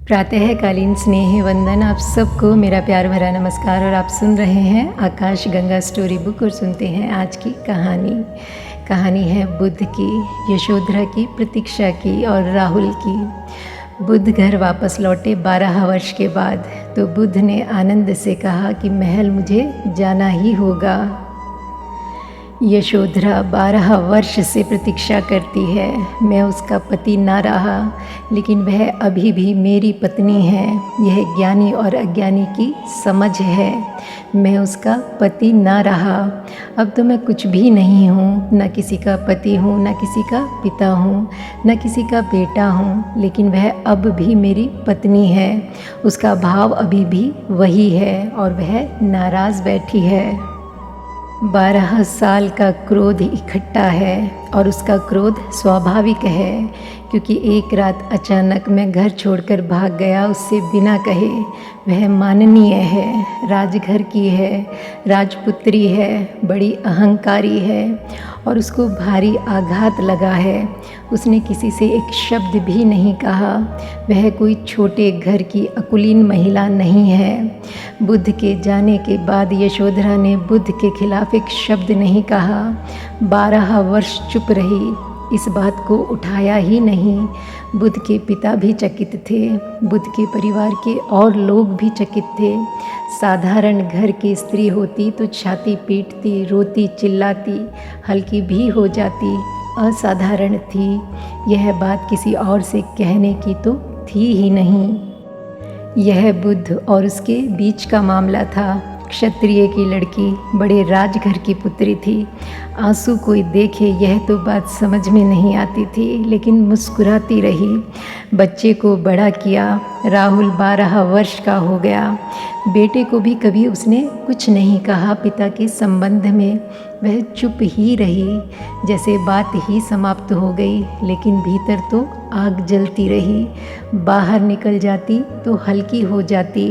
प्रातःकालीन स्नेह वंदन आप सबको मेरा प्यार भरा नमस्कार। और आप सुन रहे हैं आकाश गंगा स्टोरी बुक और सुनते हैं आज की कहानी है बुद्ध की, यशोधरा की, प्रतीक्षा की और राहुल की। बुद्ध घर वापस लौटे 12 वर्ष के बाद तो बुद्ध ने आनंद से कहा कि महल मुझे जाना ही होगा। यशोधरा 12 वर्ष से प्रतीक्षा करती है। मैं उसका पति ना रहा, लेकिन वह अभी भी मेरी पत्नी है। यह ज्ञानी और अज्ञानी की समझ है। मैं उसका पति ना रहा, अब तो मैं कुछ भी नहीं हूँ। न किसी का पति हूँ, न किसी का पिता हूँ, न किसी का बेटा हूँ, लेकिन वह अब भी मेरी पत्नी है। उसका भाव अभी भी वही है और वह नाराज़ बैठी है। 12 साल का क्रोध इकट्ठा है और उसका क्रोध स्वाभाविक है, क्योंकि एक रात अचानक मैं घर छोड़कर भाग गया उससे बिना कहे। वह माननीय है, राजघर की है, राजपुत्री है, बड़ी अहंकारी है और उसको भारी आघात लगा है। उसने किसी से एक शब्द भी नहीं कहा। वह कोई छोटे घर की अकुलीन महिला नहीं है। बुद्ध के जाने के बाद यशोधरा ने बुद्ध के खिलाफ एक शब्द नहीं कहा। 12 वर्ष चुप रही, इस बात को उठाया ही नहीं। बुद्ध के पिता भी चकित थे, बुद्ध के परिवार के और लोग भी चकित थे। साधारण घर की स्त्री होती तो छाती पीटती, रोती, चिल्लाती, हल्की भी हो जाती। असाधारण थी, यह बात किसी और से कहने की तो थी ही नहीं। यह बुद्ध और उसके बीच का मामला था। क्षत्रिय की लड़की, बड़े राजघर की पुत्री थी। आंसू कोई देखे यह तो बात समझ में नहीं आती थी, लेकिन मुस्कुराती रही। बच्चे को बड़ा किया। राहुल 12 वर्ष का हो गया। बेटे को भी कभी उसने कुछ नहीं कहा पिता के संबंध में। वह चुप ही रही, जैसे बात ही समाप्त हो गई, लेकिन भीतर तो आग जलती रही। बाहर निकल जाती तो हल्की हो जाती।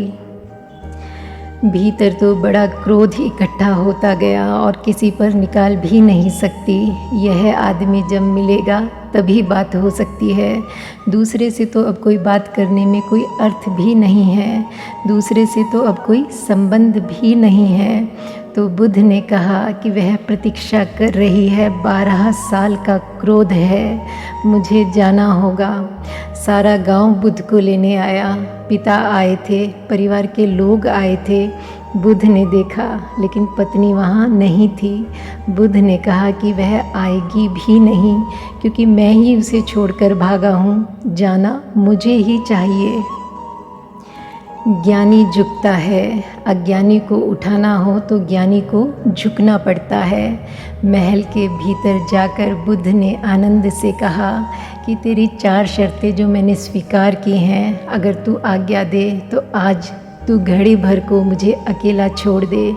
भीतर तो बड़ा क्रोध इकट्ठा होता गया और किसी पर निकाल भी नहीं सकती। यह आदमी जब मिलेगा तभी बात हो सकती है। दूसरे से तो अब कोई बात करने में कोई अर्थ भी नहीं है। दूसरे से तो अब कोई संबंध भी नहीं है। तो बुद्ध ने कहा कि वह प्रतीक्षा कर रही है। 12 साल का क्रोध है, मुझे जाना होगा। सारा गांव बुद्ध को लेने आया। पिता आए थे, परिवार के लोग आए थे। बुद्ध ने देखा, लेकिन पत्नी वहाँ नहीं थी। बुद्ध ने कहा कि वह आएगी भी नहीं, क्योंकि मैं ही उसे छोड़कर भागा हूँ। जाना मुझे ही चाहिए। ज्ञानी झुकता है, अज्ञानी को उठाना हो तो ज्ञानी को झुकना पड़ता है। महल के भीतर जाकर बुद्ध ने आनंद से कहा कि तेरी 4 शर्तें जो मैंने स्वीकार की हैं, अगर तू आज्ञा दे तो आज तू घड़ी भर को मुझे अकेला छोड़ दे,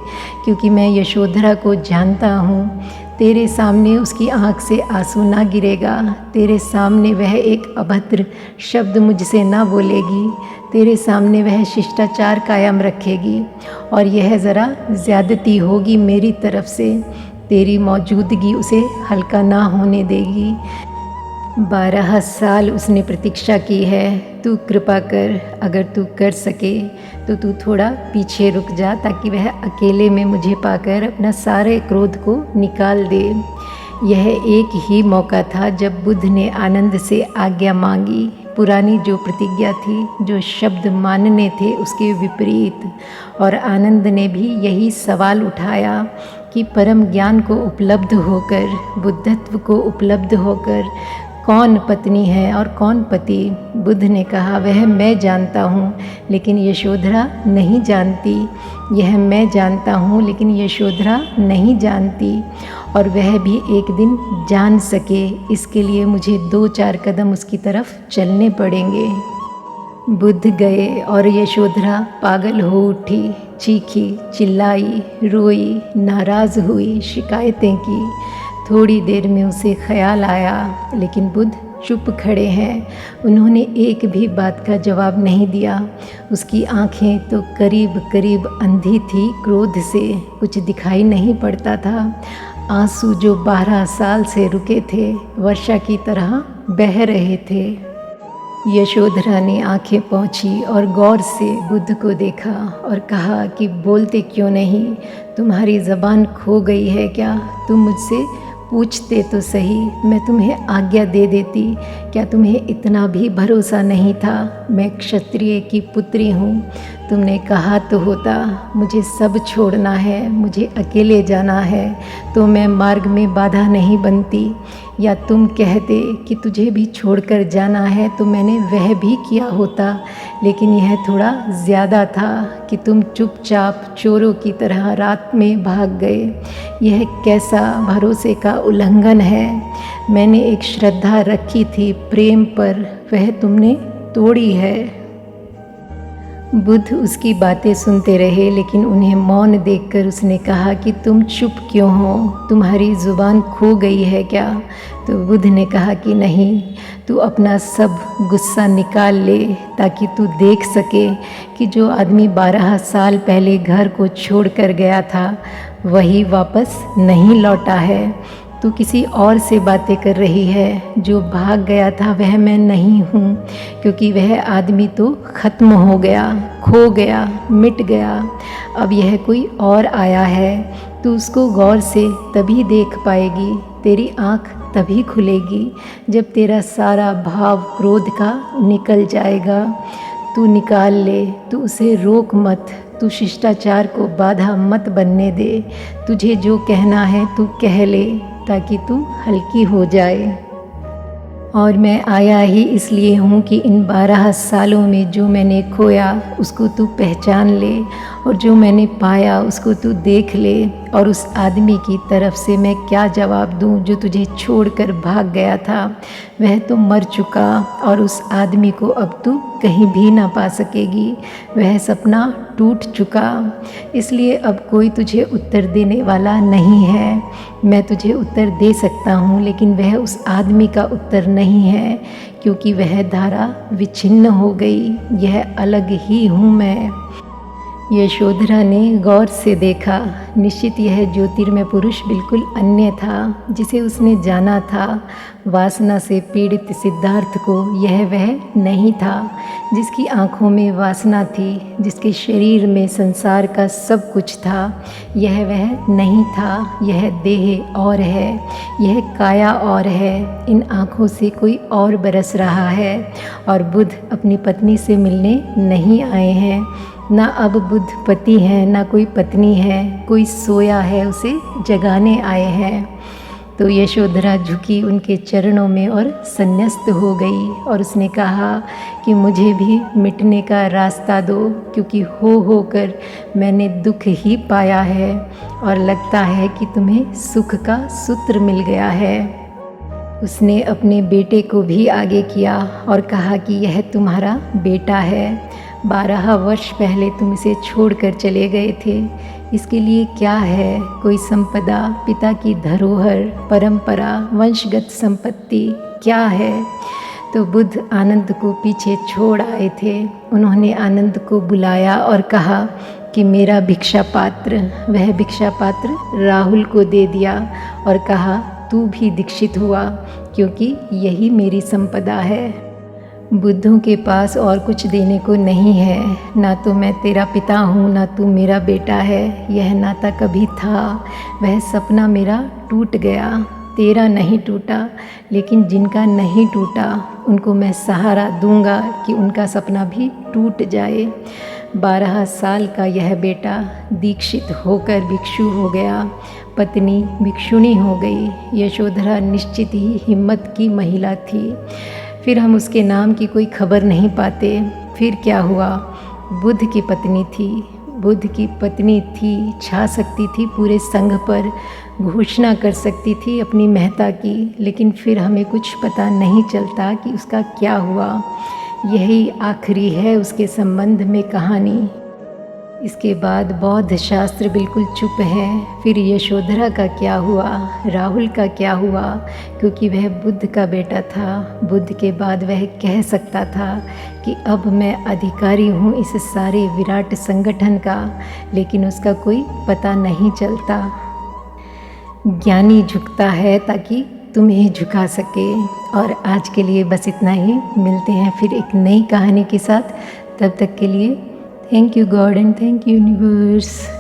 क्योंकि मैं यशोधरा को जानता हूँ। तेरे सामने उसकी आँख से आंसू ना गिरेगा। तेरे सामने वह एक अभद्र शब्द मुझसे ना बोलेगी। तेरे सामने वह शिष्टाचार कायम रखेगी और यह ज़रा ज़्यादती होगी मेरी तरफ से। तेरी मौजूदगी उसे हल्का ना होने देगी। 12 साल उसने प्रतीक्षा की है। तू कृपा कर, अगर तू कर सके तो तू थोड़ा पीछे रुक जा, ताकि वह अकेले में मुझे पाकर अपना सारे क्रोध को निकाल दे। यह एक ही मौका था जब बुद्ध ने आनंद से आज्ञा मांगी। पुरानी जो प्रतिज्ञा थी, जो शब्द मानने थे, उसके विपरीत। और आनंद ने भी यही सवाल उठाया कि परम ज्ञान को उपलब्ध होकर, बुद्धत्व को उपलब्ध होकर कौन पत्नी है और कौन पति। बुद्ध ने कहा वह मैं जानता हूँ, लेकिन यशोधरा नहीं जानती। यह मैं जानता हूँ, लेकिन यशोधरा नहीं जानती। और वह भी एक दिन जान सके, इसके लिए मुझे 2-4 कदम उसकी तरफ चलने पड़ेंगे। बुद्ध गए और यशोधरा पागल हो उठी। चीखी, चिल्लाई, रोई, नाराज़ हुई, शिकायतें की। थोड़ी देर में उसे ख्याल आया, लेकिन बुद्ध चुप खड़े हैं। उन्होंने एक भी बात का जवाब नहीं दिया। उसकी आंखें तो करीब करीब अंधी थी क्रोध से, कुछ दिखाई नहीं पड़ता था। आंसू जो 12 साल से रुके थे, वर्षा की तरह बह रहे थे। यशोधरा ने आंखें पोंछी और गौर से बुद्ध को देखा और कहा कि बोलते क्यों नहीं? तुम्हारी ज़बान खो गई है क्या? तुम मुझसे पूछते तो सही, मैं तुम्हें आज्ञा दे देती। क्या तुम्हें इतना भी भरोसा नहीं था? मैं क्षत्रिय की पुत्री हूँ। तुमने कहा तो होता मुझे सब छोड़ना है, मुझे अकेले जाना है, तो मैं मार्ग में बाधा नहीं बनती। या तुम कहते कि तुझे भी छोड़कर जाना है तो मैंने वह भी किया होता, लेकिन यह थोड़ा ज़्यादा था कि तुम चुपचाप चोरों की तरह रात में भाग गए। यह कैसा भरोसे का उल्लंघन है? मैंने एक श्रद्धा रखी थी प्रेम पर, वह तुमने तोड़ी है। बुद्ध उसकी बातें सुनते रहे, लेकिन उन्हें मौन देखकर उसने कहा कि तुम चुप क्यों हो? तुम्हारी ज़ुबान खो गई है क्या? तो बुद्ध ने कहा कि नहीं, तू अपना सब गुस्सा निकाल ले ताकि तू देख सके कि जो आदमी 12 साल पहले घर को छोड़कर गया था वही वापस नहीं लौटा है। तू किसी और से बातें कर रही है। जो भाग गया था वह मैं नहीं हूँ, क्योंकि वह आदमी तो ख़त्म हो गया, खो गया, मिट गया। अब यह कोई और आया है। तू उसको गौर से तभी देख पाएगी, तेरी आँख तभी खुलेगी जब तेरा सारा भाव क्रोध का निकल जाएगा। तू निकाल ले, तू उसे रोक मत, तू शिष्टाचार को बाधा मत बनने दे। तुझे जो कहना है तू कह ले ताकि तू हल्की हो जाए। और मैं आया ही इसलिए हूँ कि इन 12 सालों में जो मैंने खोया उसको तू पहचान ले, और जो मैंने पाया उसको तू देख ले। और उस आदमी की तरफ से मैं क्या जवाब दूँ जो तुझे छोड़कर भाग गया था? वह तो मर चुका और उस आदमी को अब तू कहीं भी ना पा सकेगी। वह सपना टूट चुका, इसलिए अब कोई तुझे उत्तर देने वाला नहीं है। मैं तुझे उत्तर दे सकता हूँ, लेकिन वह उस आदमी का उत्तर नहीं है, क्योंकि वह धारा विच्छिन्न हो गई। यह अलग ही हूँ मैं। यशोधरा ने गौर से देखा। निश्चित यह ज्योतिर्मय पुरुष बिल्कुल अन्य था जिसे उसने जाना था। वासना से पीड़ित सिद्धार्थ को यह वह नहीं था। जिसकी आँखों में वासना थी, जिसके शरीर में संसार का सब कुछ था, यह वह नहीं था। यह देह और है, यह काया और है। इन आँखों से कोई और बरस रहा है। और बुद्ध अपनी पत्नी से मिलने नहीं आए हैं। ना अब बुद्ध पति हैं, ना कोई पत्नी है। कोई सोया है, उसे जगाने आए हैं। तो यशोधरा झुकी उनके चरणों में और संन्यस्त हो गई, और उसने कहा कि मुझे भी मिटने का रास्ता दो, क्योंकि हो कर मैंने दुख ही पाया है, और लगता है कि तुम्हें सुख का सूत्र मिल गया है। उसने अपने बेटे को भी आगे किया और कहा कि यह तुम्हारा बेटा है। 12 वर्ष पहले तुम इसे छोड़कर चले गए थे। इसके लिए क्या है? कोई संपदा, पिता की धरोहर, परंपरा, वंशगत संपत्ति क्या है? तो बुद्ध आनंद को पीछे छोड़ आए थे। उन्होंने आनंद को बुलाया और कहा कि मेरा भिक्षा पात्र। वह भिक्षा पात्र राहुल को दे दिया और कहा तू भी दीक्षित हुआ, क्योंकि यही मेरी संपदा है। बुद्धों के पास और कुछ देने को नहीं है। ना तो मैं तेरा पिता हूँ, ना तू मेरा बेटा है। यह नाता कभी था, वह सपना मेरा टूट गया। तेरा नहीं टूटा, लेकिन जिनका नहीं टूटा उनको मैं सहारा दूंगा कि उनका सपना भी टूट जाए। 12 साल का यह बेटा दीक्षित होकर भिक्षु हो गया, पत्नी भिक्षुणी हो गई। यशोधरा निश्चित ही हिम्मत की महिला थी। फिर हम उसके नाम की कोई खबर नहीं पाते। फिर क्या हुआ? बुद्ध की पत्नी थी। बुद्ध की पत्नी थी, छा सकती थी पूरे संघ पर, घोषणा कर सकती थी अपनी महत्ता की, लेकिन फिर हमें कुछ पता नहीं चलता कि उसका क्या हुआ। यही आखिरी है उसके संबंध में कहानी। इसके बाद बौद्ध शास्त्र बिल्कुल चुप है। फिर यशोधरा का क्या हुआ? राहुल का क्या हुआ? क्योंकि वह बुद्ध का बेटा था। बुद्ध के बाद वह कह सकता था कि अब मैं अधिकारी हूँ इस सारे विराट संगठन का, लेकिन उसका कोई पता नहीं चलता। ज्ञानी झुकता है ताकि तुम्हें झुका सके। और आज के लिए बस इतना ही, मिलते हैं फिर एक नई कहानी के साथ। तब तक के लिए thank you God and thank you universe.